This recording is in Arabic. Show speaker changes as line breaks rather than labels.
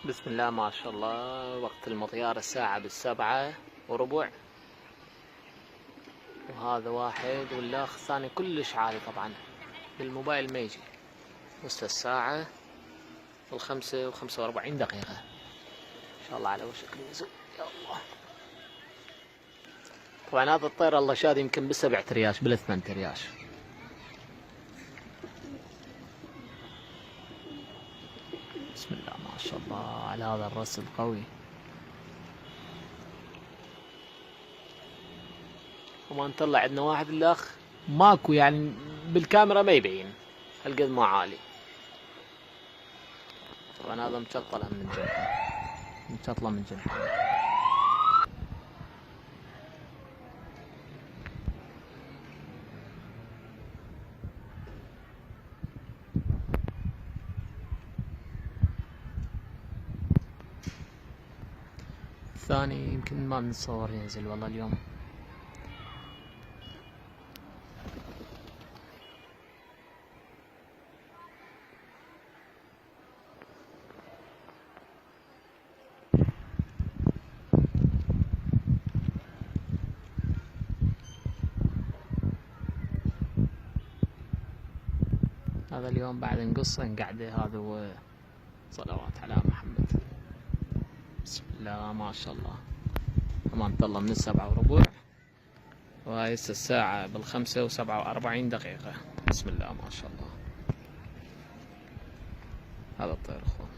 بسم الله ما شاء الله. وقت المطيار الساعة 7:15، وهذا واحد والآخ الثاني كلش عالي طبعا بالموبايل ما يجي. وسط الساعة 5:45 إن شاء الله على وشك النزول. يا الله. طبعا هذا الطير الله شاد يمكن ب7 رياش بال8 رياش. بسم الله ما شاء الله على هذا الرأس القوي. وما نطلع عندنا واحد الأخ ماكو، يعني بالكاميرا ما يبين هالقد ما عالي. طبعا هذا مشطلة من جنبه، مشطلة من جنبه. الثاني يمكن ما نتصور ينزل والله اليوم. هذا اليوم بعد نقصه نقعده. هذا هو صلوات على محمد. بسم الله ما شاء الله. أمانة الله من 7:15، وهاي هسه الساعة 5:47. بسم الله ما شاء الله. هذا الطير أخوان.